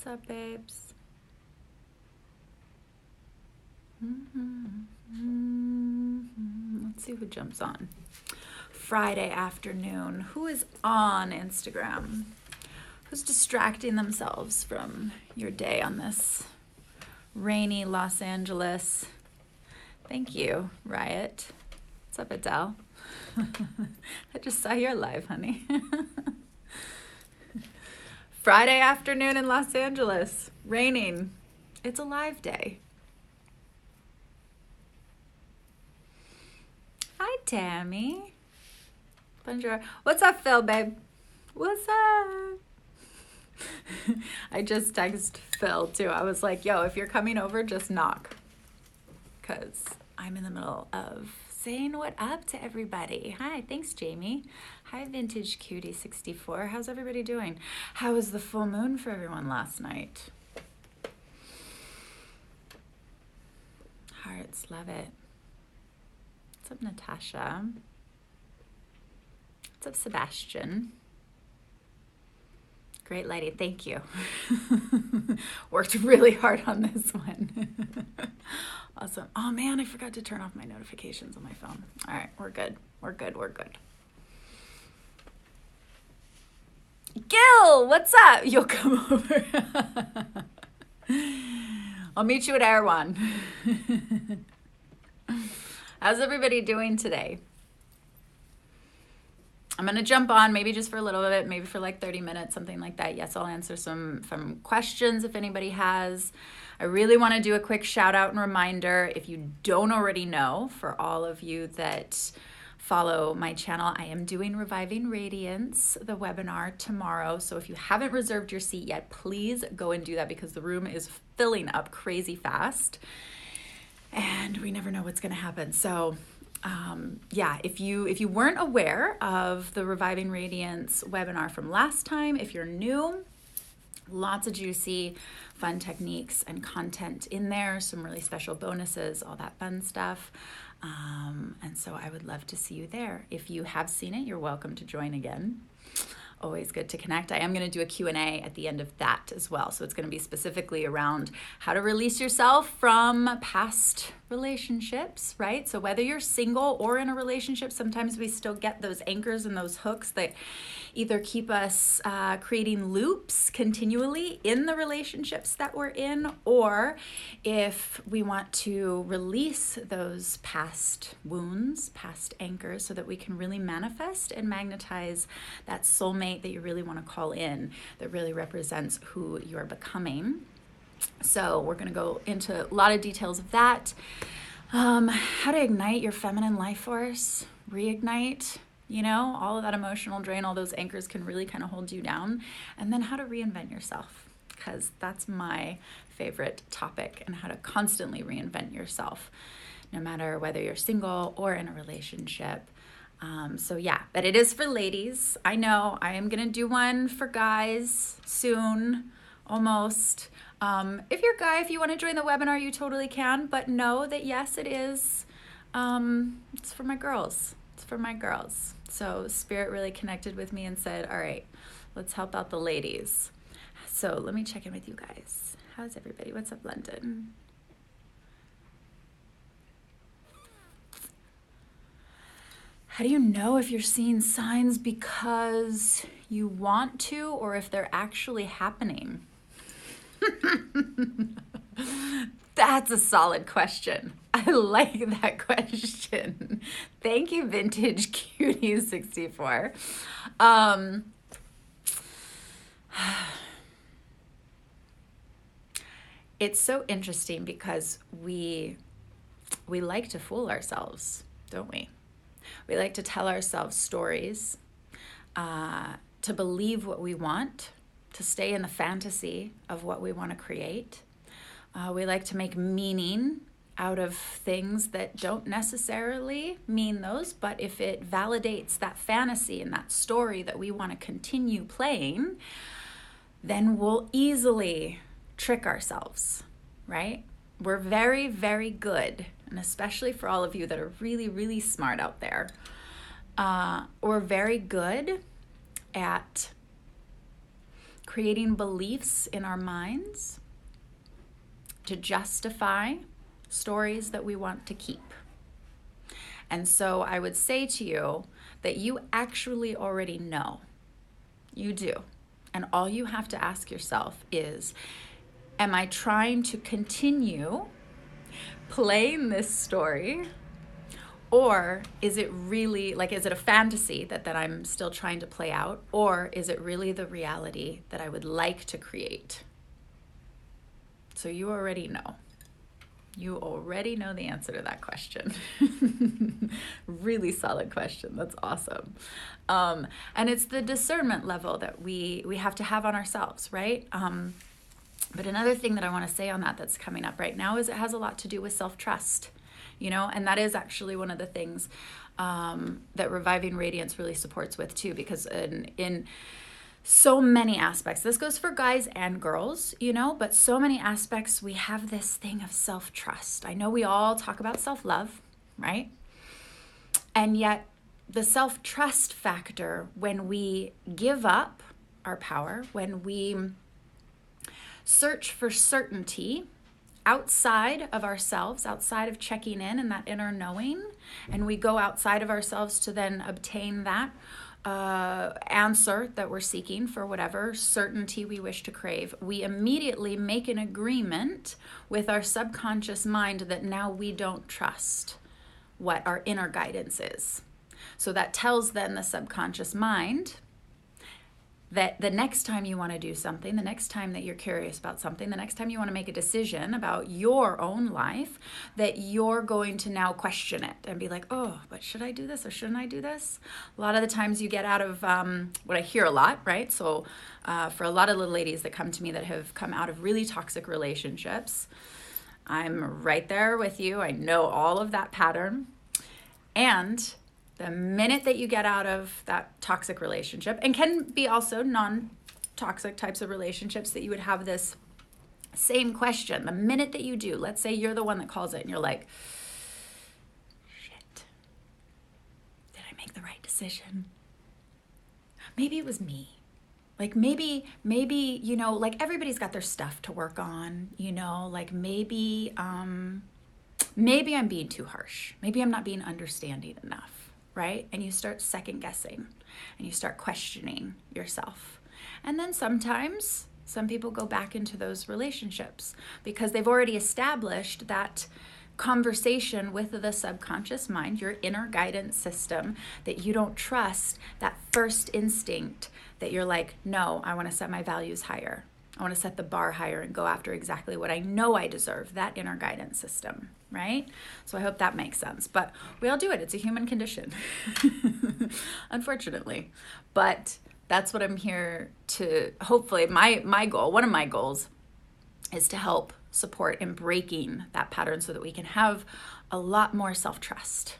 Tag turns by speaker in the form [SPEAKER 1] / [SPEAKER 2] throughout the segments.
[SPEAKER 1] What's up, babes? Let's see who jumps on. Friday afternoon. Who is on Instagram? Who's distracting themselves from your day on this rainy Los Angeles? Thank you, Riot. What's up, Adele? I just saw your live, honey. Friday afternoon in Los Angeles. Raining. It's a live day. Hi, Tammy. Bonjour. What's up, Phil, babe? What's up? I just texted Phil, too. I was like, yo, if you're coming over, just knock. Because I'm in the middle of saying what up to everybody. Hi, thanks, Jamie. Hi, Vintage Cutie 64. How's everybody doing? How was the full moon for everyone last night? Hearts, love it. What's up, Natasha? What's up, Sebastian? Great lighting, thank you. Worked really hard on this one. Awesome. Oh man, I forgot to turn off my notifications on my phone. All right, we're good. We're good. We're good. Gil, what's up? You'll come over. I'll meet you at Erewhon. How's everybody doing today? I'm going to jump on maybe just for a little bit, maybe for like 30 minutes, something like that. Yes, I'll answer some questions if anybody has. I really want to do a quick shout out and reminder, if you don't already know, for all of you that follow my channel, I am doing Reviving Radiance, the webinar tomorrow. So if you haven't reserved your seat yet, please go and do that because the room is filling up crazy fast and we never know what's going to happen. So yeah, if you weren't aware of the Reviving Radiance webinar from last time, if you're new, lots of juicy, fun techniques and content in there, some really special bonuses, all that fun stuff. And so I would love to see you there. If you have seen it, you're welcome to join again. Always good to connect. I am going to do a Q&A at the end of that as well. So it's going to be specifically around how to release yourself from past relationships, right? So whether you're single or in a relationship, sometimes we still get those anchors and those hooks that either keep us creating loops continually in the relationships that we're in, or if we want to release those past wounds, past anchors, so that we can really manifest and magnetize that soulmate that you really want to call in, that really represents who you're becoming. So we're going to go into a lot of details of that. How to ignite your feminine life force, reignite, you know, all of that emotional drain, all those anchors can really kind of hold you down. And then how to reinvent yourself, because that's my favorite topic, and how to constantly reinvent yourself, no matter whether you're single or in a relationship. So yeah, but it is for ladies. I know I am going to do one for guys soon, almost. If you're a guy, if you want to join the webinar, you totally can, but know that yes, it is. It's for my girls. It's for my girls. So Spirit really connected with me and said, all right, let's help out the ladies. So let me check in with you guys. How's everybody? What's up, London? How do you know if you're seeing signs because you want to or if they're actually happening? That's a solid question. I like that question. Thank you, Vintage Cutie 64. It's so interesting because we like to fool ourselves, don't we? We like to tell ourselves stories, to believe what we want, to stay in the fantasy of what we want to create. We like to make meaning out of things that don't necessarily mean those, but if it validates that fantasy and that story that we want to continue playing, then we'll easily trick ourselves, right? We're very, very good, and especially for all of you that are really, really smart out there, we're very good at creating beliefs in our minds to justify stories that we want to keep. And so I would say to you that you actually already know. You do. And all you have to ask yourself is, am I trying to continue playing this story? Or is it really, like, is it a fantasy that I'm still trying to play out? Or is it really the reality that I would like to create? So you already know. You already know the answer to that question. Really solid question. That's awesome. And it's the discernment level that we have to have on ourselves, right? But another thing that I want to say on that's coming up right now is it has a lot to do with self-trust, and that is actually one of the things that Reviving Radiance really supports with too, because in so many aspects, this goes for guys and girls, but so many aspects, we have this thing of self-trust. I know we all talk about self-love, right? And yet the self-trust factor, when we give up our power, when we search for certainty outside of ourselves, outside of checking in and that inner knowing, and we go outside of ourselves to then obtain that answer that we're seeking for whatever certainty we wish to crave, we immediately make an agreement with our subconscious mind that now we don't trust what our inner guidance is. So that tells then the subconscious mind that the next time you want to do something, the next time that you're curious about something, the next time you want to make a decision about your own life, that you're going to now question it and be like, oh, but should I do this or shouldn't I do this? A lot of the times you get out of what I hear a lot, right? So for a lot of the ladies that come to me that have come out of really toxic relationships, I'm right there with you. I know all of that pattern. And the minute that you get out of that toxic relationship, and can be also non-toxic types of relationships, that you would have this same question. The minute that you do, let's say you're the one that calls it and you're like, shit, did I make the right decision? Maybe it was me. Like maybe, like everybody's got their stuff to work on, like maybe I'm being too harsh. Maybe I'm not being understanding enough. Right? And you start second guessing and you start questioning yourself. And then sometimes some people go back into those relationships because they've already established that conversation with the subconscious mind, your inner guidance system, that you don't trust, that first instinct that you're like, no, I want to set my values higher. I want to set the bar higher and go after exactly what I know I deserve, that inner guidance system, right? So I hope that makes sense. But we all do it. It's a human condition, unfortunately. But that's what I'm here to, hopefully, my goal, one of my goals is to help support in breaking that pattern so that we can have a lot more self-trust.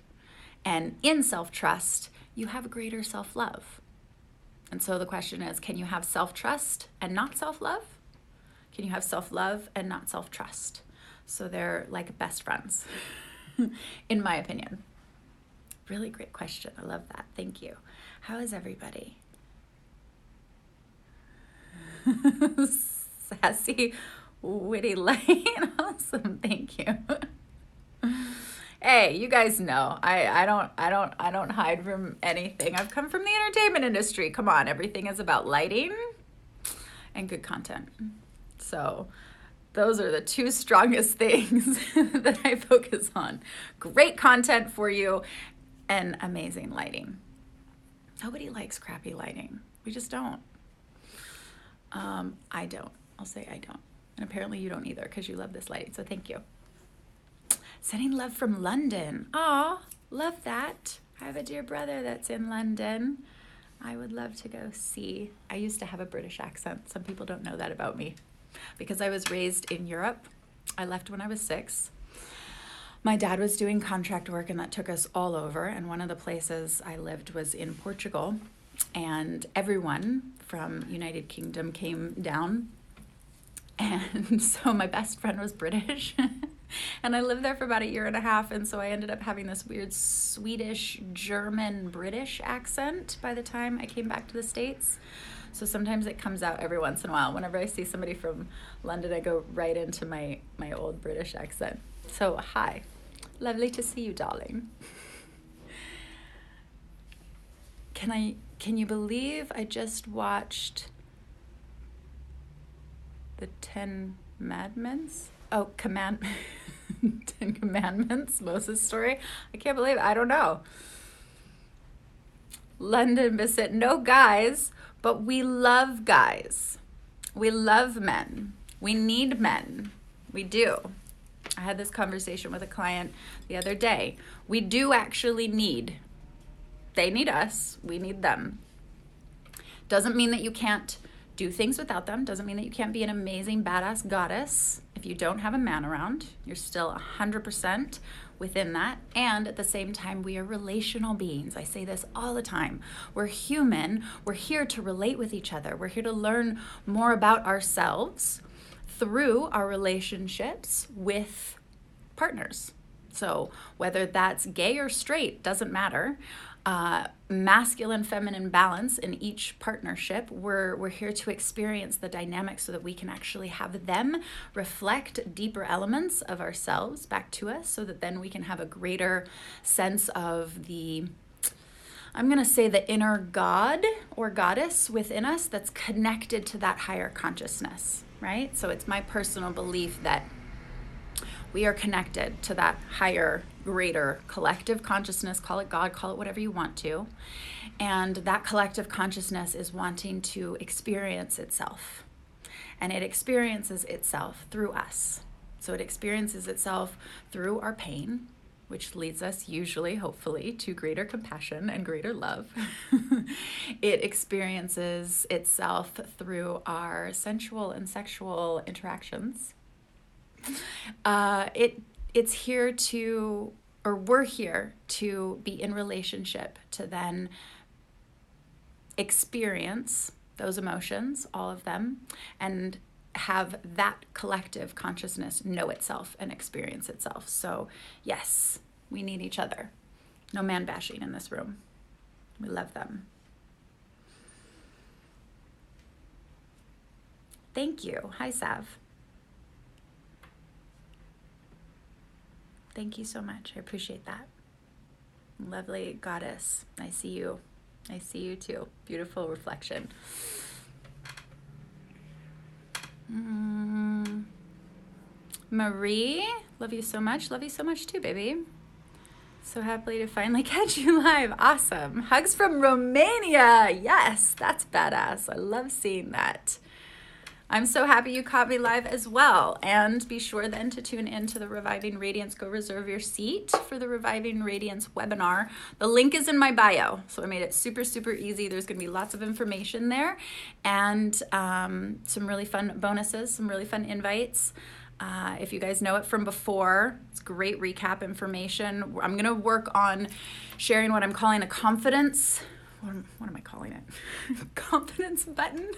[SPEAKER 1] And in self-trust, you have greater self-love. And so the question is, can you have self-trust and not self-love? Can you have self-love and not self-trust? So they're like best friends, in my opinion. Really great question. I love that. Thank you. How is everybody? Sassy, witty light. Awesome. Thank you. Hey, you guys know I don't hide from anything. I've come from the entertainment industry. Come on, everything is about lighting and good content. So those are the two strongest things that I focus on. Great content for you and amazing lighting. Nobody likes crappy lighting. We just don't. I don't. I'll say I don't. And apparently you don't either because you love this lighting. So thank you. Sending love from London. Aw, love that. I have a dear brother that's in London. I would love to go see. I used to have a British accent. Some people don't know that about me. Because I was raised in Europe. I left when I was 6. My dad was doing contract work and that took us all over. And one of the places I lived was in Portugal. And everyone from United Kingdom came down. And so my best friend was British. And I lived there for about 1.5 years, and so I ended up having this weird Swedish, German, British accent by the time I came back to the States. So sometimes it comes out every once in a while. Whenever I see somebody from London, I go right into my old British accent. So hi, lovely to see you, darling. Can you believe I just watched the 10 Commandments? Oh, Ten Commandments, Moses story. I can't believe it. I don't know. London Bissett, no guys, but we love guys. We love men. We need men. We do. I had this conversation with a client the other day. We do actually need. They need us. We need them. Doesn't mean that you can't do things without them. Doesn't mean that you can't be an amazing, badass goddess if you don't have a man around. You're still 100% within that. And at the same time, we are relational beings. I say this all the time. We're human. We're here to relate with each other. We're here to learn more about ourselves through our relationships with partners. So whether that's gay or straight, doesn't matter. Masculine, feminine balance in each partnership. We're here to experience the dynamics so that we can actually have them reflect deeper elements of ourselves back to us, so that then we can have a greater sense of the, I'm going to say, the inner God or goddess within us that's connected to that higher consciousness, right? So it's my personal belief that we are connected to that higher, greater collective consciousness. Call it God, call it whatever you want to. And that collective consciousness is wanting to experience itself. And it experiences itself through us. So it experiences itself through our pain, which leads us usually, hopefully, to greater compassion and greater love. It experiences itself through our sensual and sexual interactions. It's here to, or we're here to be in relationship to then experience those emotions, all of them, and have that collective consciousness know itself and experience itself. So yes, we need each other. No man bashing in this room. We love them. Thank you. Hi, Sav. Thank you so much. I appreciate that. Lovely goddess. I see you. I see you too. Beautiful reflection. Marie, love you so much. Love you so much too, baby. So happy to finally catch you live. Awesome. Hugs from Romania. Yes, that's badass. I love seeing that. I'm so happy you caught me live as well. And be sure then to tune in to the Reviving Radiance. Go reserve your seat for the Reviving Radiance webinar. The link is in my bio. So I made it super, super easy. There's going to be lots of information there and some really fun bonuses, some really fun invites. If you guys know it from before, it's great recap information. I'm going to work on sharing what I'm calling a confidence. What am I calling it? Confidence button.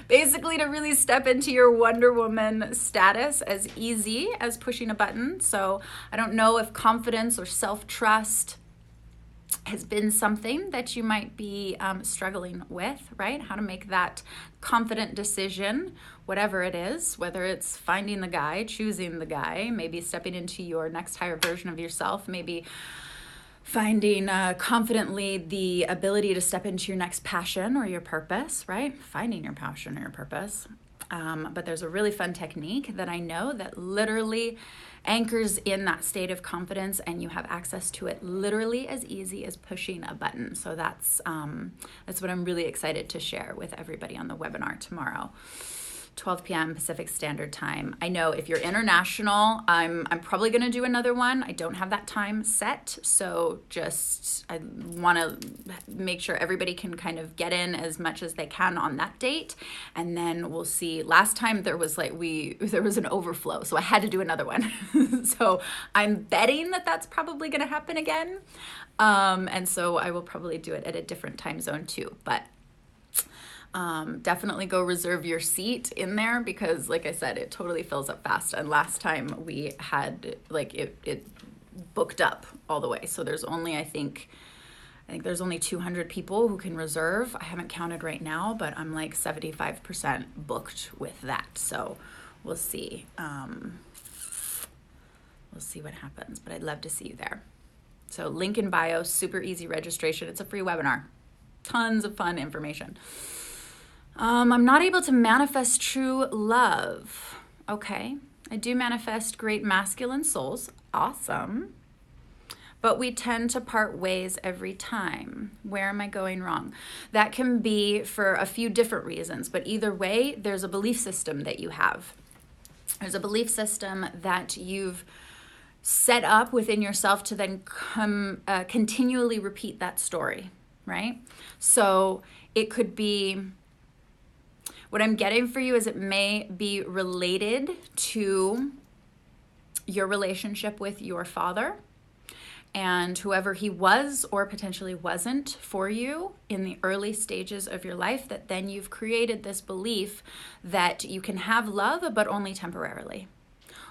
[SPEAKER 1] Basically to really step into your Wonder Woman status as easy as pushing a button. So I don't know if confidence or self-trust has been something that you might be struggling with, right? How to make that confident decision, whatever it is, whether it's finding the guy, choosing the guy, maybe stepping into your next higher version of yourself, maybe finding confidently the ability to step into your next passion or your purpose, right? Finding your passion or your purpose. But there's a really fun technique that I know that literally anchors in that state of confidence, and you have access to it literally as easy as pushing a button. So that's what I'm really excited to share with everybody on the webinar tomorrow. 12 p.m. Pacific Standard Time. I know if you're international, I'm probably going to do another one. I don't have that time set, so I want to make sure everybody can kind of get in as much as they can on that date, and then we'll see. Last time there was an overflow, so I had to do another one. So I'm betting that that's probably going to happen again, and so I will probably do it at a different time zone too, but definitely go reserve your seat in there because, like I said, it totally fills up fast. And last time we had it booked up all the way. So there's only, I think, I think there's only 200 people who can reserve. I haven't counted right now, but I'm like 75% booked with that. So we'll see. We'll see what happens, but I'd love to see you there. So link in bio, super easy registration. It's a free webinar. Tons of fun information. I'm not able to manifest true love. Okay. I do manifest great masculine souls. Awesome. But we tend to part ways every time. Where am I going wrong? That can be for a few different reasons, but either way, there's a belief system that you have. There's a belief system that you've set up within yourself to then continually repeat that story, right? So it could be, what I'm getting for you is it may be related to your relationship with your father and whoever he was or potentially wasn't for you in the early stages of your life, that then you've created this belief that you can have love, but only temporarily.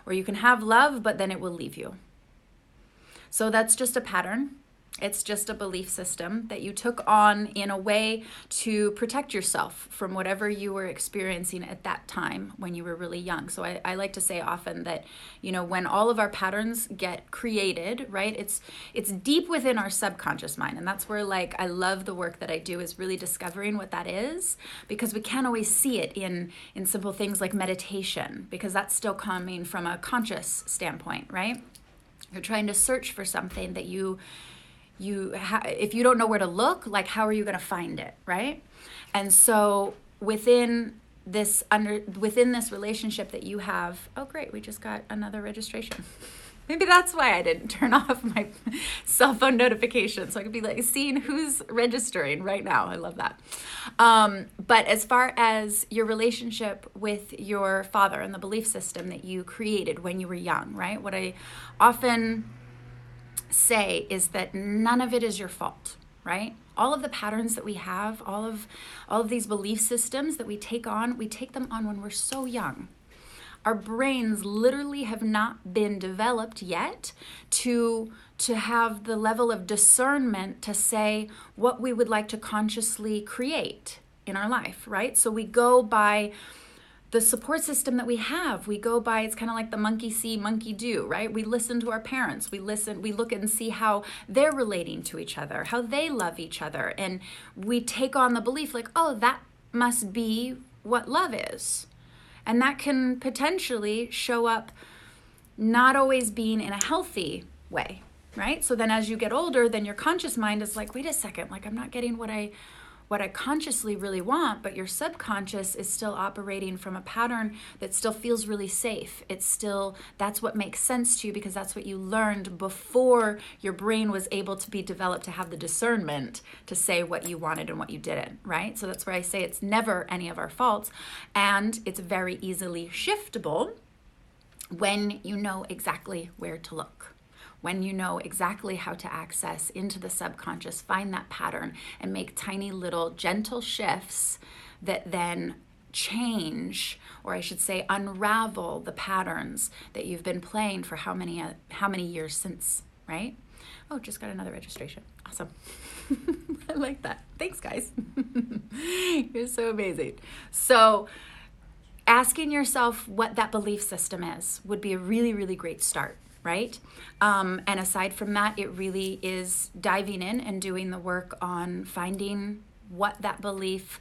[SPEAKER 1] Or you can have love, but then it will leave you. So that's just a pattern. It's just a belief system that you took on in a way to protect yourself from whatever you were experiencing at that time when you were really young. So I like to say often that, when all of our patterns get created, right, it's deep within our subconscious mind. And that's where, I love the work that I do, is really discovering what that is, because we can't always see it in simple things like meditation, because that's still coming from a conscious standpoint, right? You're trying to search for something that if you don't know where to look, how are you going to find it, right? And so within this relationship that you have, oh great, we just got another registration. Maybe that's why I didn't turn off my cell phone notifications, so I could be seeing who's registering right now. I love that. But as far as your relationship with your father and the belief system that you created when you were young, right? What I often say is that none of it is your fault, right? All of the patterns that we have, all of these belief systems that we take them on when we're so young. Our brains literally have not been developed yet to have the level of discernment to say what we would like to consciously create in our life, right? So we go by the support system that we have. We go by, it's kind of like the monkey see, monkey do, right? We listen to our parents. We look and see how they're relating to each other, how they love each other. And we take on the belief oh, that must be what love is. And that can potentially show up not always being in a healthy way, right? So then as you get older, then your conscious mind is wait a second, I'm not getting what I consciously really want, but your subconscious is still operating from a pattern that still feels really safe. That's what makes sense to you because that's what you learned before your brain was able to be developed to have the discernment to say what you wanted and what you didn't, right? So that's where I say it's never any of our faults, and it's very easily shiftable when you know exactly where to look. When you know exactly how to access into the subconscious, find that pattern and make tiny little gentle shifts that then change, or I should say unravel the patterns that you've been playing for how many years since, right? Oh, just got another registration. Awesome. I like that. Thanks, guys. You're so amazing. So asking yourself what that belief system is would be a really, really great start. Right? And aside from that, it really is diving in and doing the work on finding where that belief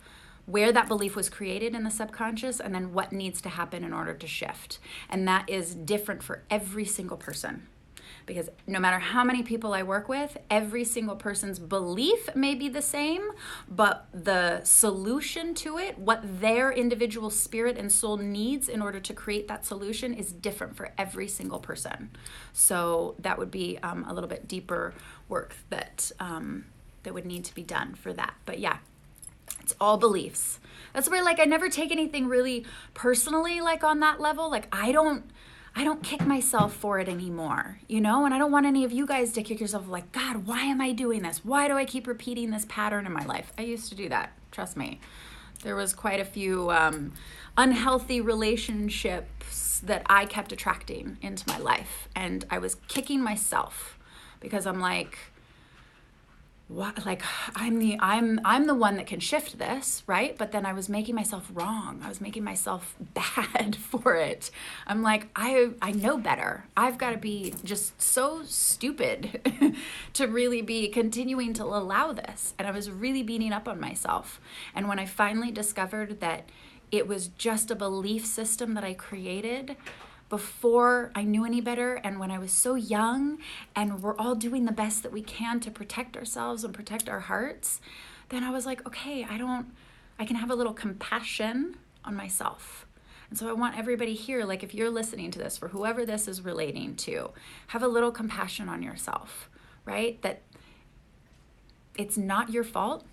[SPEAKER 1] was created in the subconscious, and then what needs to happen in order to shift. And that is different for every single person. Because no matter how many people I work with, every single person's belief may be the same, but the solution to it, what their individual spirit and soul needs in order to create that solution, is different for every single person. So that would be a little bit deeper work that would need to be done for that. But yeah, it's all beliefs. That's where I never take anything really personally on that level. I don't kick myself for it anymore, and I don't want any of you guys to kick yourself God, why am I doing this? Why do I keep repeating this pattern in my life? I used to do that. Trust me. There was quite a few unhealthy relationships that I kept attracting into my life. And I was kicking myself because I'm like I'm the one that can shift this, right? But then I was making myself wrong. I was making myself bad for it. I'm like, I know better. I've got to be just so stupid to really be continuing to allow this. And I was really beating up on myself. And when I finally discovered that it was just a belief system that I created before I knew any better, and when I was so young, and we're all doing the best that we can to protect ourselves and protect our hearts, then I was like, okay, I can have a little compassion on myself. And so I want everybody here, like if you're listening to this, for whoever this is relating to, have a little compassion on yourself, right? That it's not your fault,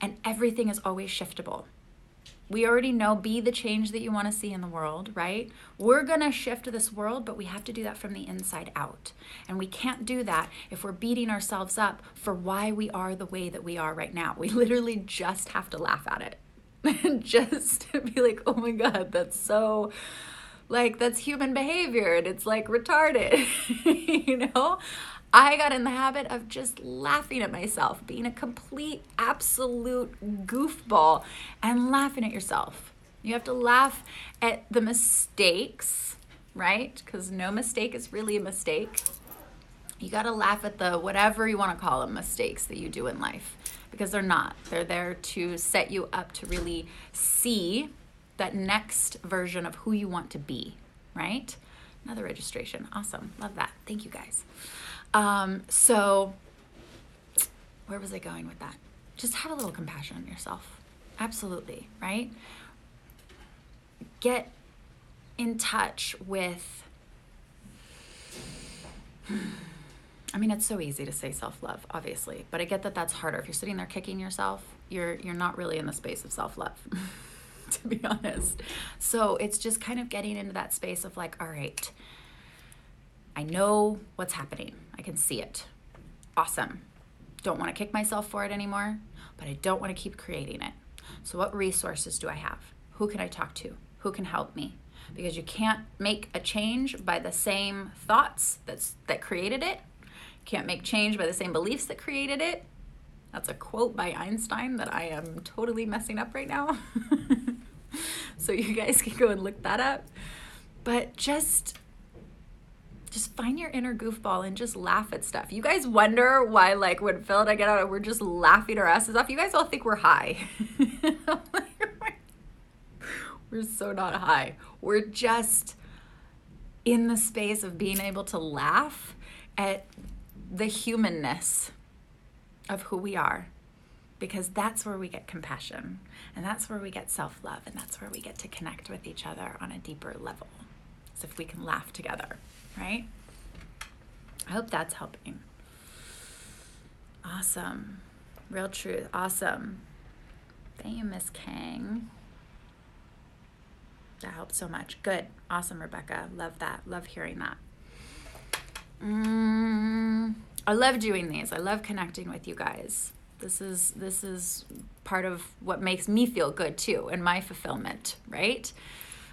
[SPEAKER 1] and everything is always shiftable. We already know, be the change that you want to see in the world, right? We're going to shift this world, but we have to do that from the inside out. And we can't do that if we're beating ourselves up for why we are the way that we are right now. We literally just have to laugh at it. And just be like, oh my God, that's so, like, that's human behavior. And it's like retarded, you know? I got in the habit of just laughing at myself, being a complete, absolute goofball, and laughing at yourself. You have to laugh at the mistakes, right? Because no mistake is really a mistake. You got to laugh at the whatever you want to call them mistakes that you do in life, because they're not. They're there to set you up to really see that next version of who you want to be, right? Another registration. Awesome. Love that. Thank you guys. So where was I going with that? Just have a little compassion on yourself. Absolutely, right? Get in touch with, I mean, it's so easy to say self-love, obviously, but I get that that's harder. If you're sitting there kicking yourself, you're not really in the space of self-love, to be honest. So it's just kind of getting into that space of like, all right, I know what's happening. I can see it. Awesome. Don't want to kick myself for it anymore, but I don't want to keep creating it. So what resources do I have? Who can I talk to? Who can help me? Because you can't make a change by the same thoughts that created it. You can't make change by the same beliefs that created it. That's a quote by Einstein that I am totally messing up right now. So you guys can go and look that up. But just find your inner goofball and just laugh at stuff. You guys wonder why, like, when Phil and I get out, we're just laughing our asses off. You guys all think we're high. We're so not high. We're just in the space of being able to laugh at the humanness of who we are, because that's where we get compassion, and that's where we get self-love, and that's where we get to connect with each other on a deeper level. So if we can laugh together, right? I hope that's helping. Awesome. Real truth. Awesome. Thank you, Miss Kang. That helped so much. Good. Awesome, Rebecca. Love that. Love hearing that. I love doing these. I love connecting with you guys. This is part of what makes me feel good too, and my fulfillment, right?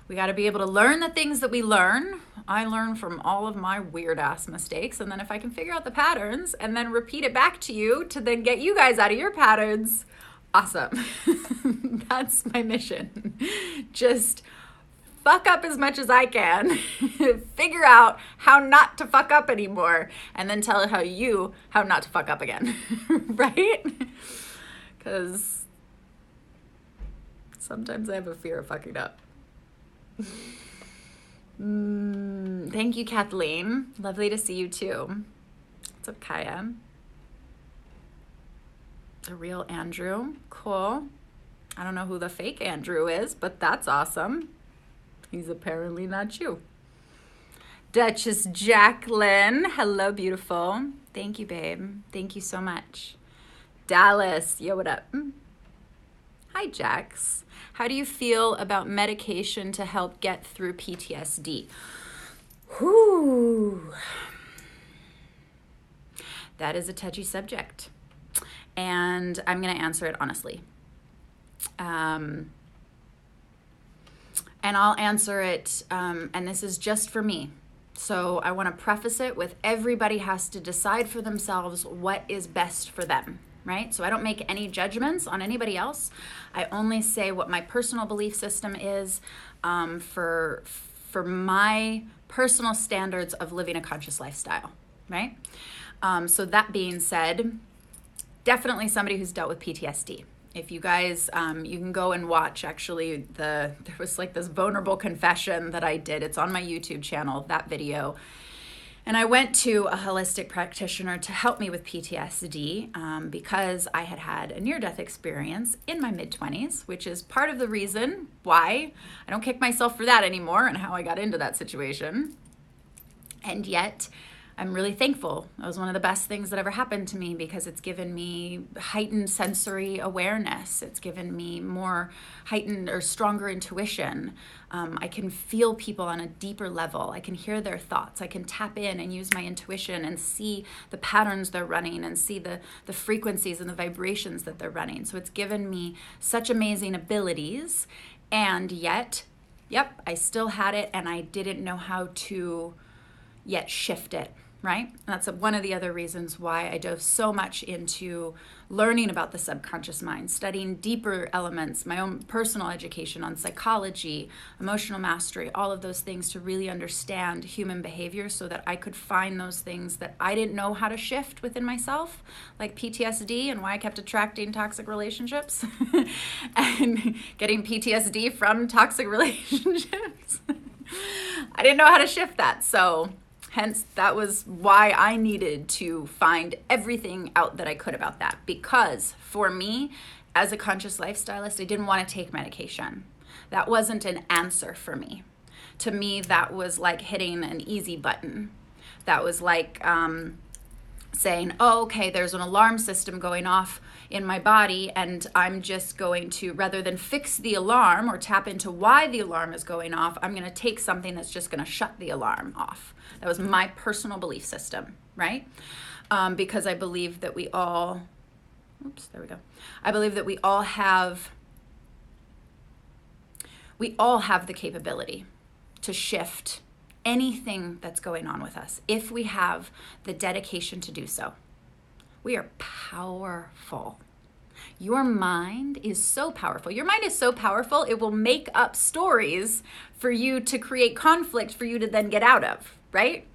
[SPEAKER 1] We got to be able to learn the things that we learn. I learn from all of my weird ass mistakes. And then if I can figure out the patterns and then repeat it back to you to then get you guys out of your patterns, awesome. That's my mission. Just fuck up as much as I can, figure out how not to fuck up anymore, and then tell how not to fuck up again, right? Because sometimes I have a fear of fucking up. Thank you, Kathleen. Lovely to see you too. What's up, Kaya? The real Andrew. Cool. I don't know who the fake Andrew is, but that's awesome. He's apparently not you. Duchess Jacqueline. Hello, beautiful. Thank you, babe. Thank you so much. Dallas. Yo, what up? Hi, Jax. How do you feel about medication to help get through PTSD? Whew. That is a touchy subject. And I'm going to answer it honestly. And I'll answer it, and this is just for me. So I want to preface it with everybody has to decide for themselves what is best for them, right? So I don't make any judgments on anybody else. I only say what my personal belief system is for my personal standards of living a conscious lifestyle, right? So that being said, definitely somebody who's dealt with PTSD. If you guys, you can go and watch, actually, there was like this vulnerable confession that I did. It's on my YouTube channel, that video. And I went to a holistic practitioner to help me with PTSD because I had had a near-death experience in my mid-20s, which is part of the reason why I don't kick myself for that anymore and how I got into that situation. And yet, I'm really thankful. That was one of the best things that ever happened to me because it's given me heightened sensory awareness. It's given me more heightened or stronger intuition. I can feel people on a deeper level. I can hear their thoughts. I can tap in and use my intuition and see the patterns they're running and see the frequencies and the vibrations that they're running. So it's given me such amazing abilities. And yet, yep, I still had it and I didn't know how to yet shift it, right? And that's one of the other reasons why I dove so much into learning about the subconscious mind, studying deeper elements, my own personal education on psychology, emotional mastery, all of those things to really understand human behavior so that I could find those things that I didn't know how to shift within myself, like PTSD and why I kept attracting toxic relationships and getting PTSD from toxic relationships. I didn't know how to shift that, so hence, that was why I needed to find everything out that I could about that. Because for me, as a conscious lifestylist, I didn't want to take medication. That wasn't an answer for me. To me, that was like hitting an easy button. That was like saying, oh, okay, there's an alarm system going off in my body and I'm just going to, rather than fix the alarm or tap into why the alarm is going off, I'm going to take something that's just going to shut the alarm off. That was my personal belief system, right? Because I believe that we all, I believe that we all have the capability to shift anything that's going on with us if we have the dedication to do so. We are powerful. Your mind is so powerful. Your mind is so powerful, it will make up stories for you to create conflict for you to then get out of, right?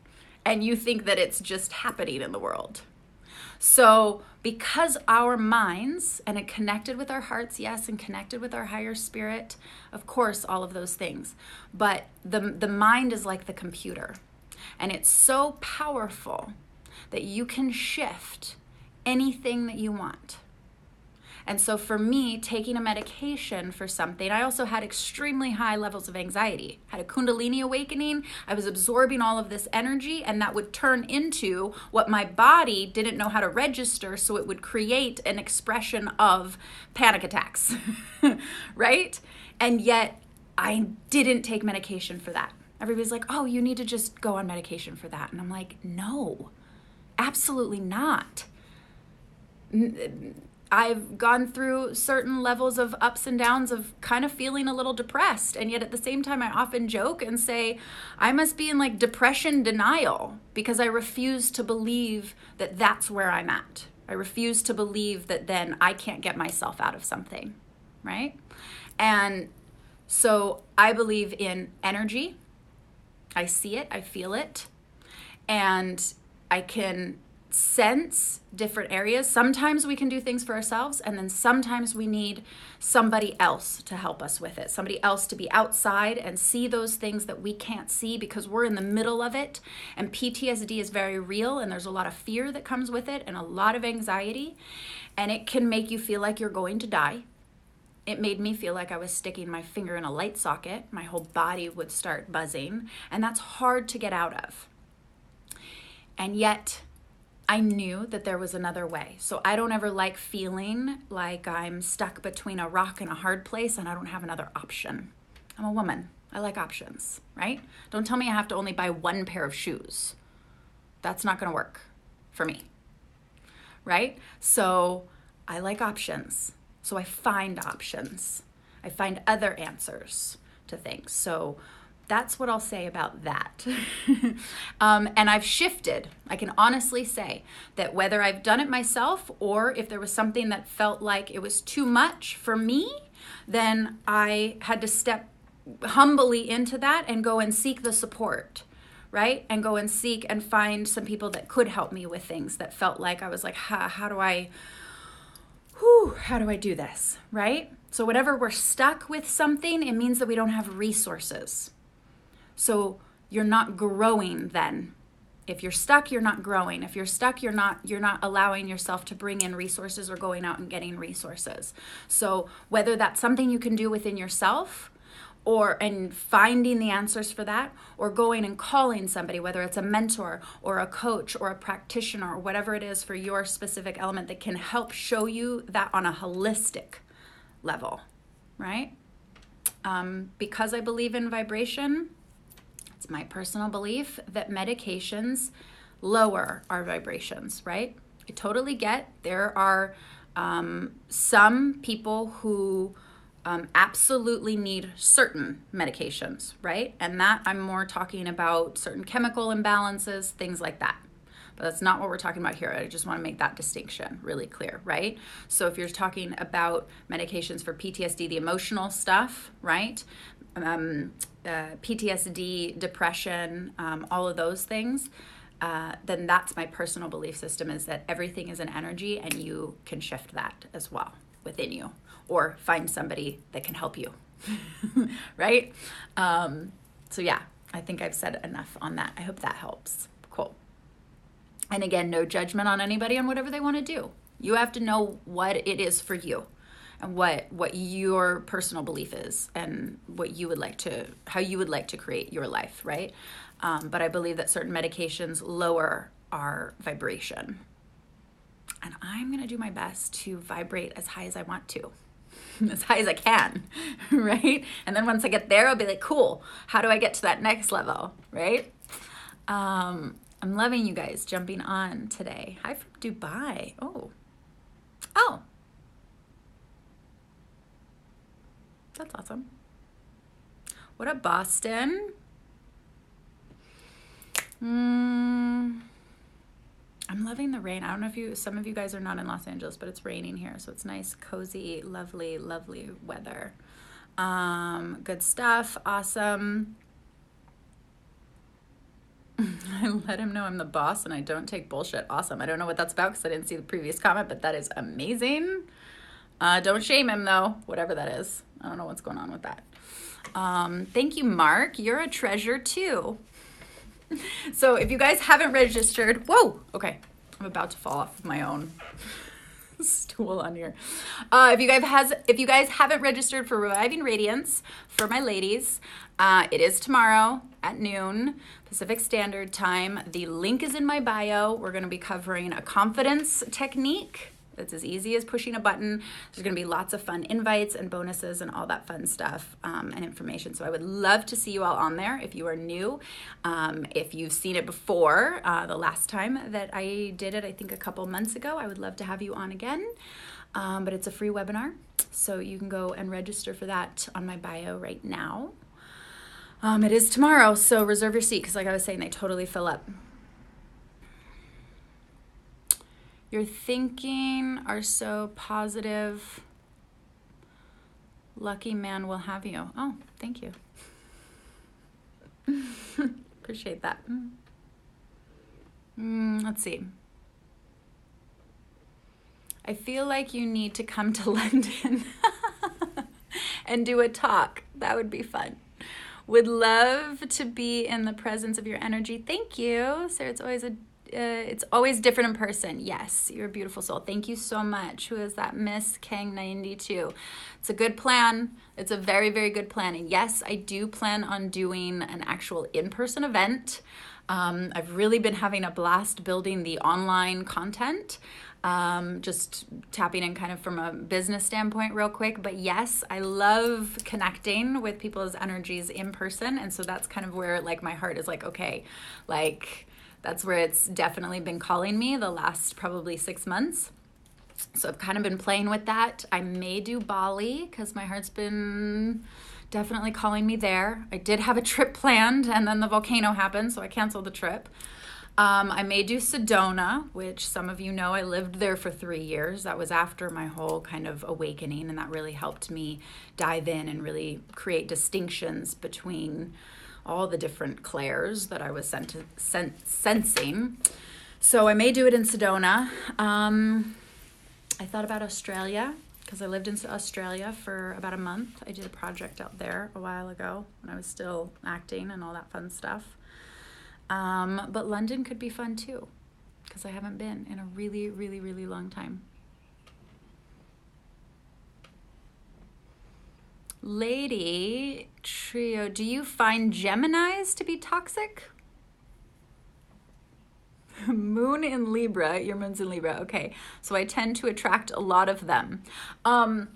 [SPEAKER 1] And you think that it's just happening in the world. So because our minds, and it connected with our hearts, yes, and connected with our higher spirit, of course, all of those things. But the mind is like the computer. And it's so powerful that you can shift anything that you want. And so for me, taking a medication for something, I also had extremely high levels of anxiety. Had a Kundalini awakening. I was absorbing all of this energy, and that would turn into what my body didn't know how to register, so it would create an expression of panic attacks, right? And yet I didn't take medication for that. Everybody's like, oh, you need to just go on medication for that. And I'm like, no, absolutely not. I've gone through certain levels of ups and downs of kind of feeling a little depressed. And yet at the same time, I often joke and say, I must be in like depression denial because I refuse to believe that that's where I'm at. I refuse to believe that then I can't get myself out of something, right? And so I believe in energy. I see it, I feel it, and I can sense different areas. Sometimes we can do things for ourselves, and then sometimes we need somebody else to help us with it, somebody else to be outside and see those things that we can't see because we're in the middle of it. And PTSD is very real, and there's a lot of fear that comes with it and a lot of anxiety, and it can make you feel like you're going to die. It made me feel like I was sticking my finger in a light socket. My whole body would start buzzing, and that's hard to get out of. And yet I knew that there was another way. So I don't ever like feeling like I'm stuck between a rock and a hard place and I don't have another option. I'm a woman. I like options, right? Don't tell me I have to only buy one pair of shoes. That's not going to work for me, right? So I like options. So I find options. I find other answers to things. So that's what I'll say about that. And I've shifted. I can honestly say that whether I've done it myself or if there was something that felt like it was too much for me, then I had to step humbly into that and go and seek the support, right? And go and seek and find some people that could help me with things that felt like I was like, how do I do this, right? So whenever we're stuck with something, it means that we don't have resources. So you're not growing then. If you're stuck, you're not growing. If you're stuck, you're not allowing yourself to bring in resources or going out and getting resources. So whether that's something you can do within yourself and finding the answers for that, or going and calling somebody, whether it's a mentor or a coach or a practitioner or whatever it is for your specific element that can help show you that on a holistic level, right? Because I believe in vibration, it's my personal belief that medications lower our vibrations, right? I totally get there are some people who absolutely need certain medications, right? And that I'm more talking about certain chemical imbalances, things like that. But that's not what we're talking about here. I just want to make that distinction really clear, right? So if you're talking about medications for PTSD, the emotional stuff, right? PTSD, depression, all of those things, then that's my personal belief system, is that everything is an energy and you can shift that as well within you, or find somebody that can help you, right? So yeah, I think I've said enough on that. I hope that helps. Cool. And again, no judgment on anybody on whatever they want to do. You have to know what it is for you and what your personal belief is and what you would like to, how you would like to create your life, right? But I believe that certain medications lower our vibration. And I'm going to do my best to vibrate as high as I want to, as high as I can, right? And then once I get there, I'll be like, cool, how do I get to that next level, right? I'm loving you guys jumping on today. Hi from Dubai. Oh. That's awesome. What up, Boston? I'm loving the rain. I don't know if some of you guys are not in Los Angeles, but it's raining here. So it's nice, cozy, lovely, lovely weather. Good stuff. Awesome. I let him know I'm the boss and I don't take bullshit. Awesome. I don't know what that's about because I didn't see the previous comment, but that is amazing. Don't shame him though, whatever that is. I don't know what's going on with that. Thank you, Mark. You're a treasure too. So if you guys haven't registered, whoa, okay. I'm about to fall off of my own stool on here. If you guys haven't registered for Reviving Radiance for my ladies, it is tomorrow at noon Pacific Standard Time. The link is in my bio. We're going to be covering a confidence technique. It's as easy as pushing a button. There's going to be lots of fun invites and bonuses and all that fun stuff and information. So I would love to see you all on there if you are new. If you've seen it before, the last time that I did it, I think a couple months ago, I would love to have you on again. But it's a free webinar, so you can go and register for that on my bio right now. It is tomorrow, so reserve your seat because like I was saying, they totally fill up. Your thinking are so positive. Lucky man will have you. Oh, thank you. Appreciate that. Let's see. I feel like you need to come to London and do a talk. That would be fun. Would love to be in the presence of your energy. Thank you. Sarah, it's always different in person. Yes, you're a beautiful soul. Thank you so much. Who is that? Miss Kang 92. It's a good plan. It's a very, very good plan. And yes, I do plan on doing an actual in-person event. I've really been having a blast building the online content. Just tapping in kind of from a business standpoint real quick. But yes, I love connecting with people's energies in person. And so that's kind of where like my heart is like, okay, like that's where it's definitely been calling me the last probably 6 months. So I've kind of been playing with that. I may do Bali because my heart's been definitely calling me there. I did have a trip planned, and then the volcano happened, so I canceled the trip. I may do Sedona, which some of you know I lived there for 3 years. That was after my whole kind of awakening, and that really helped me dive in and really create distinctions between all the different clairs that I was sensing. So I may do it in Sedona. I thought about Australia because I lived in Australia for about a month. I did a project out there a while ago when I was still acting and all that fun stuff. But London could be fun too, because I haven't been in a really, really, really long time. Lady Trio, do you find Geminis to be toxic? Moon in Libra, your moon's in Libra. Okay, so I tend to attract a lot of them. I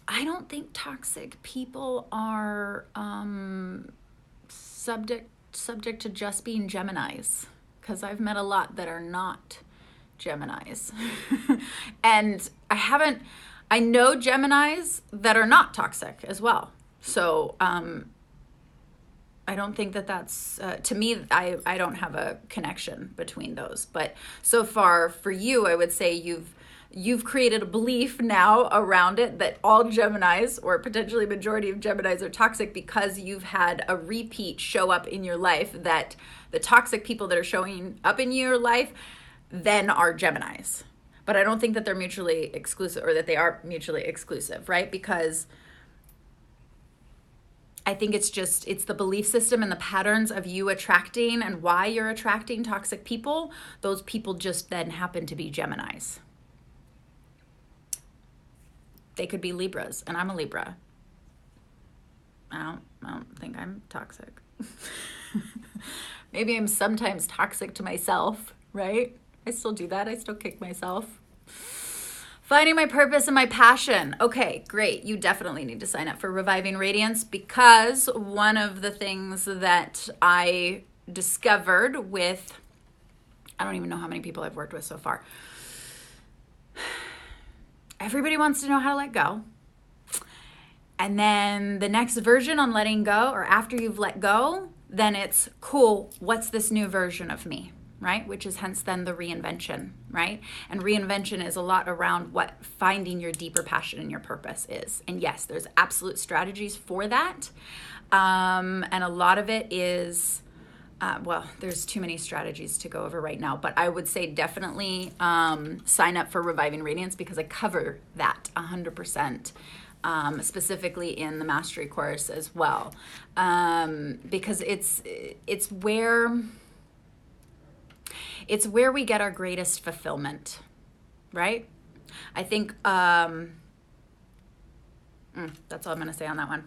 [SPEAKER 1] don't think toxic people are subject to just being Geminis, because I've met a lot that are not Geminis. And I know Geminis that are not toxic as well. So I don't think that's, to me, I don't have a connection between those. But so far for you, I would say you've created a belief now around it that all Geminis, or potentially majority of Geminis, are toxic because you've had a repeat show up in your life that the toxic people that are showing up in your life then are Geminis. But I don't think that they're mutually exclusive, or that they are mutually exclusive, right? Because I think it's the belief system and the patterns of you attracting and why you're attracting toxic people. Those people just then happen to be Geminis. They could be Libras, and I'm a Libra. I don't think I'm toxic. Maybe I'm sometimes toxic to myself, right? I still do that. I still kick myself. Finding my purpose and my passion. Okay, great. You definitely need to sign up for Reviving Radiance, because one of the things that I discovered with, I don't even know how many people I've worked with so far. Everybody wants to know how to let go. And then the next version on letting go, or after you've let go, then it's cool. What's this new version of me? Right? Which is hence then the reinvention, right? And reinvention is a lot around what finding your deeper passion and your purpose is. And yes, there's absolute strategies for that. And a lot of it is, there's too many strategies to go over right now, but I would say definitely sign up for Reviving Radiance, because I cover that 100%. Specifically in the mastery course as well, because it's where we get our greatest fulfillment, right? I think that's all I'm going to say on that one.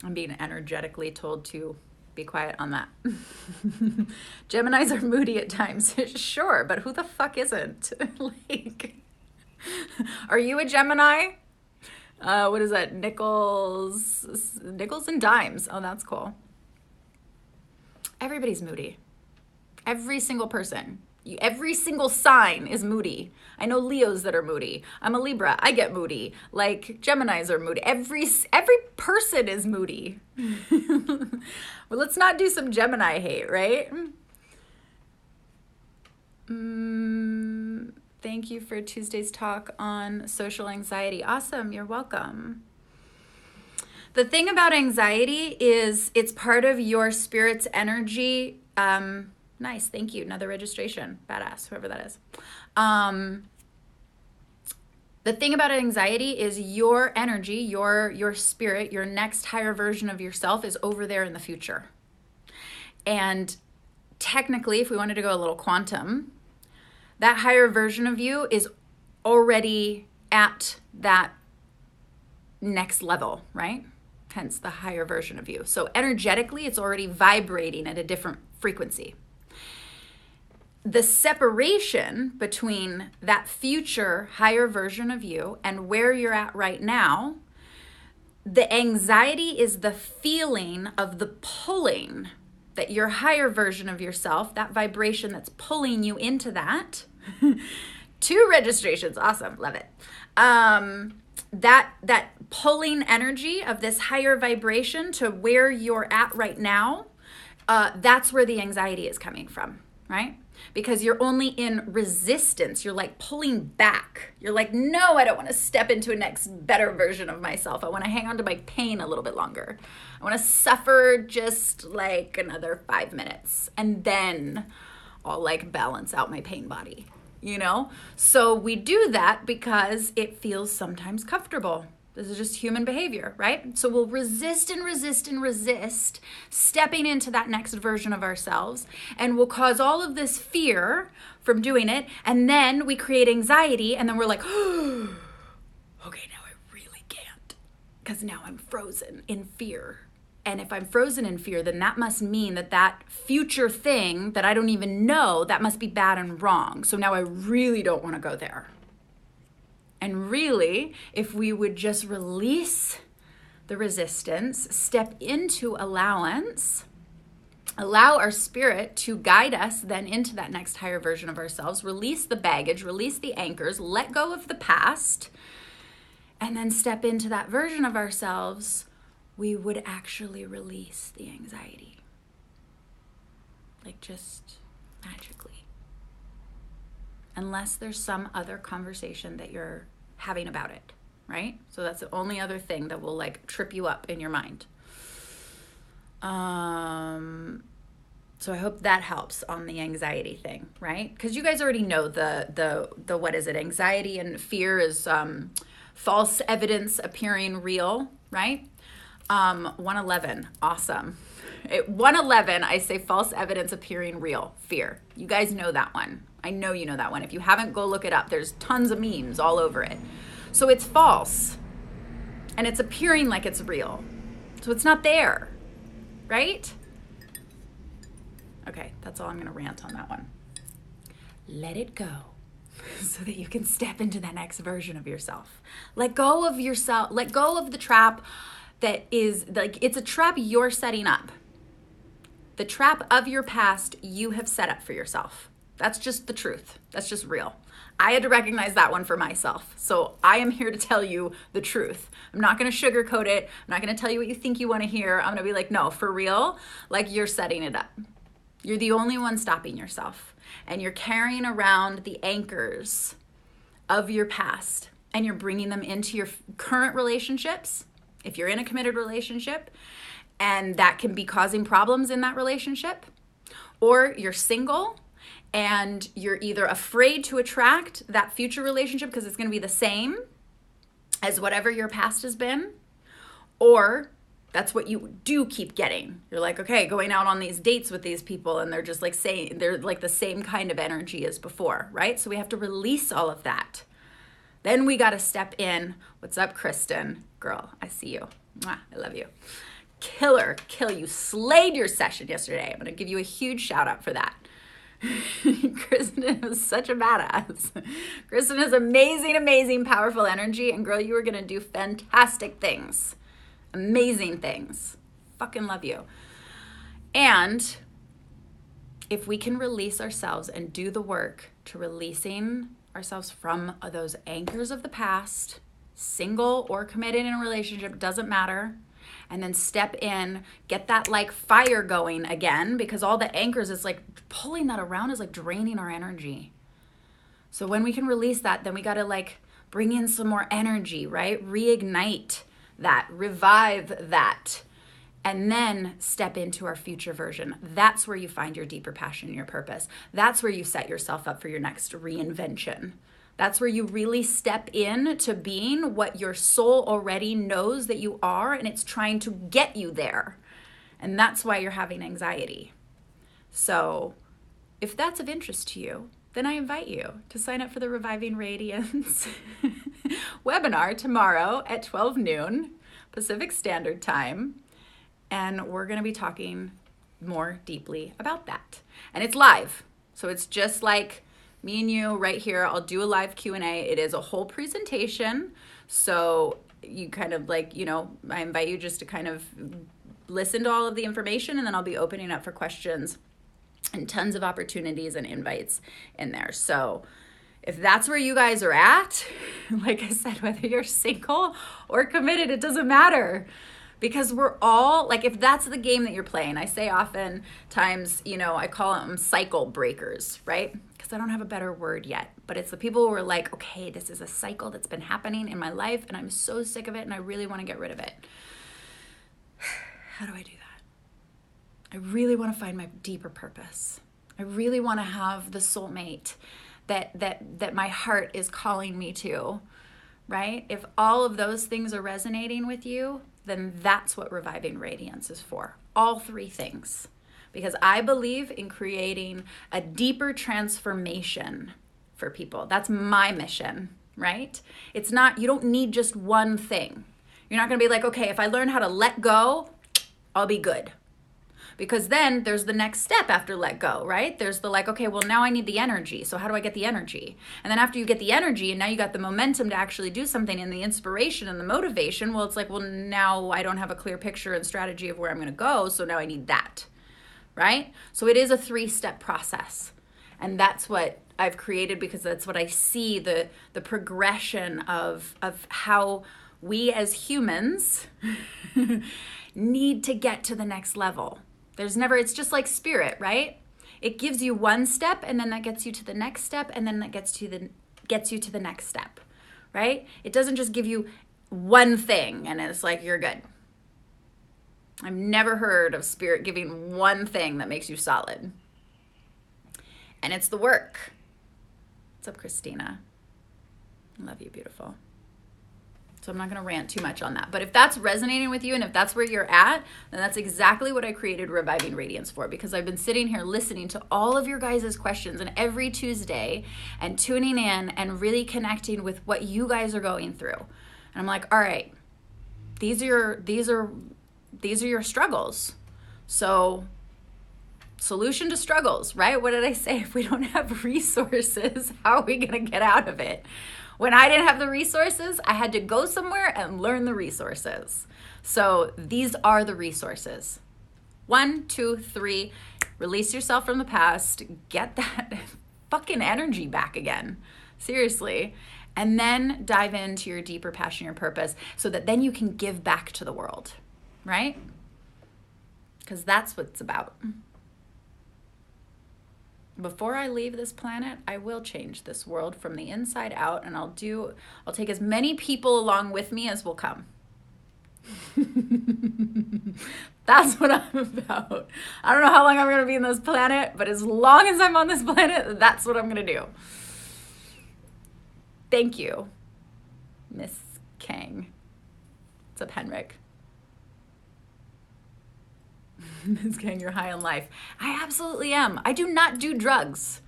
[SPEAKER 1] I'm being energetically told to be quiet on that. Geminis are moody at times, sure, but who the fuck isn't? Like, are you a Gemini? What is that? Nickels and dimes. Oh, that's cool. Everybody's moody. Every single person. Every single sign is moody. I know Leos that are moody. I'm a Libra. I get moody. Like, Geminis are moody. Every person is moody. Well, let's not do some Gemini hate, right? Thank you for Tuesday's talk on social anxiety. Awesome. You're welcome. The thing about anxiety is it's part of your spirit's energy. Nice. Thank you. Another registration. Badass, whoever that is. The thing about anxiety is your energy, your spirit, your next higher version of yourself is over there in the future. And technically, if we wanted to go a little quantum, that higher version of you is already at that next level, right? Hence the higher version of you. So energetically, it's already vibrating at a different frequency. The separation between that future higher version of you and where you're at right now, the anxiety is the feeling of the pulling that your higher version of yourself, that vibration that's pulling you into that. 2 registrations. Awesome. Love it. that pulling energy of this higher vibration to where you're at right now, that's where the anxiety is coming from, right? Because you're only in resistance. You're like pulling back. You're like, no, I don't want to step into a next better version of myself. I want to hang on to my pain a little bit longer. I want to suffer just like another 5 minutes. And then I'll like balance out my pain body, you know? So we do that because it feels sometimes comfortable. This is just human behavior, right? So we'll resist and resist and resist stepping into that next version of ourselves, and we'll cause all of this fear from doing it. And then we create anxiety, and then we're like, oh, okay, now I really can't, because now I'm frozen in fear. And if I'm frozen in fear, then that must mean that that future thing that I don't even know, that must be bad and wrong. So now I really don't want to go there. And really, if we would just release the resistance, step into allowance, allow our spirit to guide us then into that next higher version of ourselves, release the baggage, release the anchors, let go of the past, and then step into that version of ourselves, we would actually release the anxiety. Like just magically. Unless there's some other conversation that you're having about it, right? So that's the only other thing that will like trip you up in your mind. So I hope that helps on the anxiety thing, right? Because you guys already know the what is it? Anxiety and fear is false evidence appearing real, right? 111, awesome. 111, I say false evidence appearing real, fear. You guys know that one. I know you know that one. If you haven't, go look it up. There's tons of memes all over it. So it's false, and it's appearing like it's real. So it's not there, right? Okay, that's all I'm going to rant on that one. Let it go so that you can step into the next version of yourself. Let go of yourself. Let go of the trap that is like, it's a trap you're setting up. The trap of your past you have set up for yourself. That's just the truth. That's just real. I had to recognize that one for myself. So I am here to tell you the truth. I'm not going to sugarcoat it. I'm not going to tell you what you think you want to hear. I'm going to be like, no, for real, like you're setting it up. You're the only one stopping yourself. And you're carrying around the anchors of your past. And you're bringing them into your current relationships. If you're in a committed relationship, and that can be causing problems in that relationship. Or you're single, and you're either afraid to attract that future relationship because it's going to be the same as whatever your past has been, or that's what you do keep getting. You're like, okay, going out on these dates with these people, and they're just like saying, they're like the same kind of energy as before, right? So we have to release all of that. Then we got to step in. What's up, Kristen? Girl, I see you. Mwah, I love you. Killer, kill. You slayed your session yesterday. I'm going to give you a huge shout out for that. Kristen is such a badass. Kristen has amazing, amazing, powerful energy. And girl, you are going to do fantastic things. Amazing things. Fucking love you. And if we can release ourselves and do the work to releasing ourselves from those anchors of the past, single or committed in a relationship, doesn't matter. And then step in, get that like fire going again, because all the anchors is like pulling that around is like draining our energy. So when we can release that, then we got to like bring in some more energy, right? Reignite that, revive that, and then step into our future version. That's where you find your deeper passion and your purpose. That's where you set yourself up for your next reinvention. That's where you really step in to being what your soul already knows that you are, and it's trying to get you there. And that's why you're having anxiety. So if that's of interest to you, then I invite you to sign up for the Reviving Radiance webinar tomorrow at 12 noon Pacific Standard Time. And we're going to be talking more deeply about that. And it's live. So it's just like me and you right here. I'll do a live Q&A. It is a whole presentation. So you kind of like, you know, I invite you just to kind of listen to all of the information, and then I'll be opening up for questions and tons of opportunities and invites in there. So If that's where you guys are at, like I said, whether you're single or committed, it doesn't matter. Because we're all, like, if that's the game that you're playing, I say oftentimes, I call them cycle breakers, right? Because I don't have a better word yet. But it's the people who are like, okay, this is a cycle that's been happening in my life and I'm so sick of it and I really want to get rid of it. How do I do that? I really want to find my deeper purpose. I really want to have the soulmate that my heart is calling me to, right? If all of those things are resonating with you, then that's what Reviving Radiance is for. All three things. Because I believe in creating a deeper transformation for people. That's my mission, right? It's not, you don't need just one thing. You're not going to be like, okay, if I learn how to let go, I'll be good. Because then there's the next step after let go, right? There's the like, okay, well, now I need the energy. So how do I get the energy? And then after you get the energy and now you got the momentum to actually do something and the inspiration and the motivation, well, it's like, well, now I don't have a clear picture and strategy of where I'm going to go. So now I need that, right? So it is a 3-step process. And that's what I've created because that's what I see, the progression of how we as humans need to get to the next level. It's just like spirit, right? It gives you one step and then that gets you to the next step and then that gets you to the next step, right? It doesn't just give you one thing and it's like you're good. I've never heard of spirit giving one thing that makes you solid. And it's the work. What's up, Christina? I love you, beautiful. So I'm not going to rant too much on that. But if that's resonating with you and if that's where you're at, then that's exactly what I created Reviving Radiance for. Because I've been sitting here listening to all of your guys' questions and every Tuesday and tuning in and really connecting with what you guys are going through. And I'm like, all right, these are your struggles. So solution to struggles, right? What did I say? If we don't have resources, how are we going to get out of it? When I didn't have the resources, I had to go somewhere and learn the resources. So these are the resources. 1, 2, 3, release yourself from the past, get that fucking energy back again. Seriously. And then dive into your deeper passion, your purpose, so that then you can give back to the world, right? Because that's what it's about. Before I leave this planet, I will change this world from the inside out, and I'll take as many people along with me as will come. That's what I'm about. I don't know how long I'm going to be in this planet, but as long as I'm on this planet, that's what I'm going to do. Thank you, Miss Kang. What's up, Henrik? Ms. Kang, you're high on life. I absolutely am. I do not do drugs.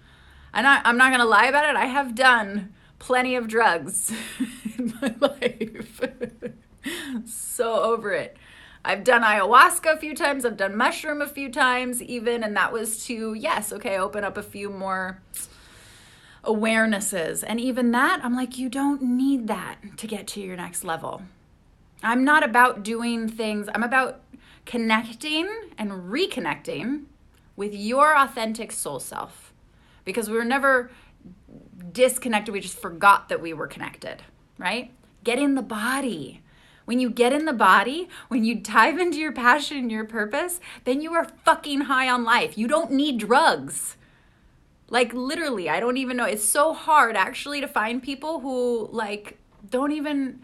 [SPEAKER 1] I'm not going to lie about it. I have done plenty of drugs in my life. So over it. I've done ayahuasca a few times. I've done mushroom a few times even. And that was to, open up a few more awarenesses. And even that, I'm like, you don't need that to get to your next level. I'm not about doing things. I'm about connecting and reconnecting with your authentic soul self, because we were never disconnected. We just forgot that we were connected, right? Get in the body. When you get in the body, when you dive into your passion and your purpose, then you are fucking high on life. You don't need drugs. Like literally, I don't even know. It's so hard actually to find people who don't even,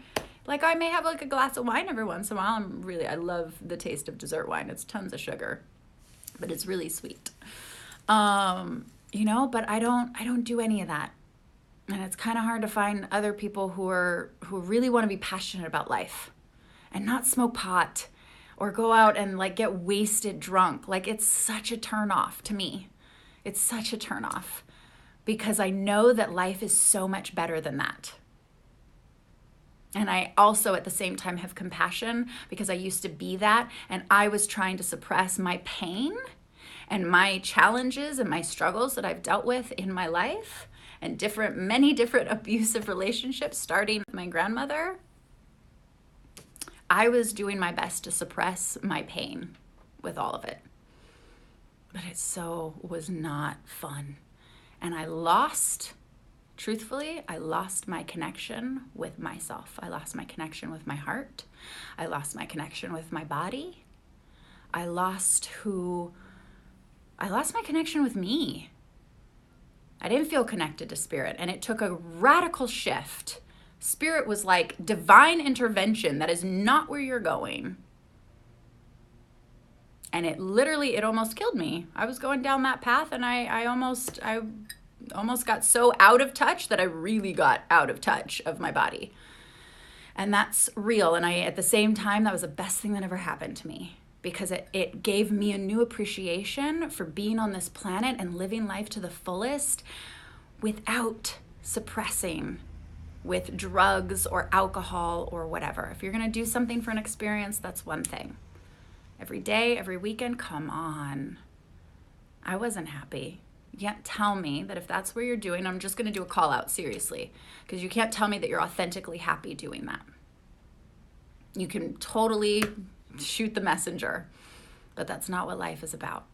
[SPEAKER 1] I may have a glass of wine every once in a while. I love the taste of dessert wine. It's tons of sugar, but it's really sweet. But I don't do any of that. And it's kind of hard to find other people who really want to be passionate about life and not smoke pot or go out and get wasted drunk. It's such a turnoff to me. It's such a turnoff because I know that life is so much better than that. And I also at the same time have compassion because I used to be that, and I was trying to suppress my pain and my challenges and my struggles that I've dealt with in my life and many different abusive relationships, starting with my grandmother. I was doing my best to suppress my pain with all of it. But it so was not fun. And I lost truthfully, I lost my connection with myself. I lost my connection with my heart. I lost my connection with my body. I lost my connection with me. I didn't feel connected to spirit, and it took a radical shift. Spirit was like divine intervention. That is not where you're going. And it almost killed me. I was going down that path, and I almost got so out of touch that I really got out of touch of my body. And that's real. And at the same time, that was the best thing that ever happened to me, because it gave me a new appreciation for being on this planet and living life to the fullest without suppressing with drugs or alcohol or whatever. If you're going to do something for an experience, that's one thing. Every day, every weekend, come on. I wasn't happy. You can't tell me that if that's where you're doing, I'm just going to do a call out, seriously, because you can't tell me that you're authentically happy doing that. You can totally shoot the messenger, but that's not what life is about.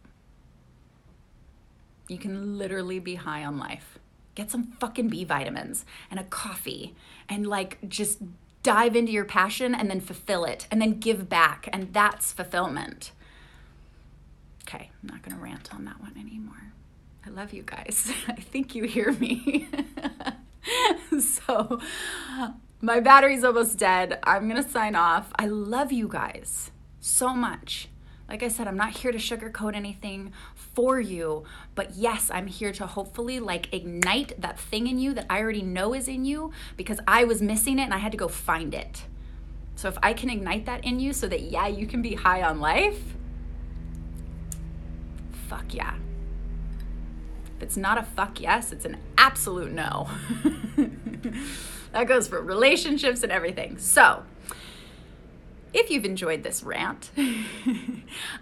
[SPEAKER 1] You can literally be high on life. Get some fucking B vitamins and a coffee and just dive into your passion and then fulfill it and then give back, and that's fulfillment. Okay, I'm not gonna rant on that one anymore. I love you guys. I think you hear me. So my battery's almost dead. I'm gonna sign off. I love you guys so much. Like I said, I'm not here to sugarcoat anything for you, but yes, I'm here to hopefully ignite that thing in you that I already know is in you, because I was missing it and I had to go find it. So if I can ignite that in you so that, yeah, you can be high on life, fuck yeah. If it's not a fuck yes, it's an absolute no. That goes for relationships and everything. So if you've enjoyed this rant,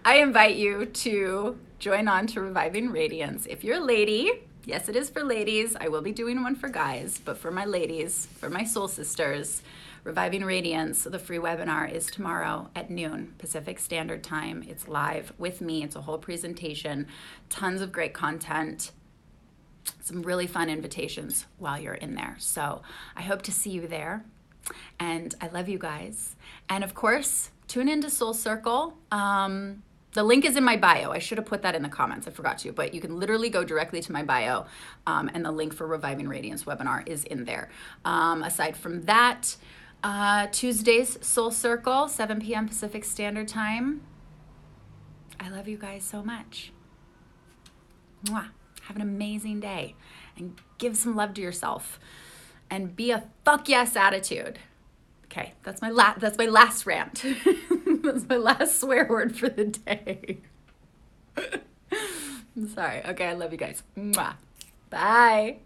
[SPEAKER 1] I invite you to join on to Reviving Radiance. If you're a lady, yes, it is for ladies. I will be doing one for guys, but for my ladies, for my soul sisters, Reviving Radiance, the free webinar is tomorrow at noon Pacific Standard Time. It's live with me. It's a whole presentation, tons of great content, some really fun invitations while you're in there. So I hope to see you there. And I love you guys. And of course, tune into Soul Circle. The link is in my bio. I should have put that in the comments. I forgot to, but you can literally go directly to my bio, and the link for Reviving Radiance webinar is in there. Aside from that, Tuesdays, Soul Circle, 7 p.m. Pacific Standard Time. I love you guys so much. Mwah. Have an amazing day, and give some love to yourself, and be a fuck yes attitude. Okay, that's my last rant. That's my last swear word for the day. I'm sorry. Okay, I love you guys. Mwah. Bye.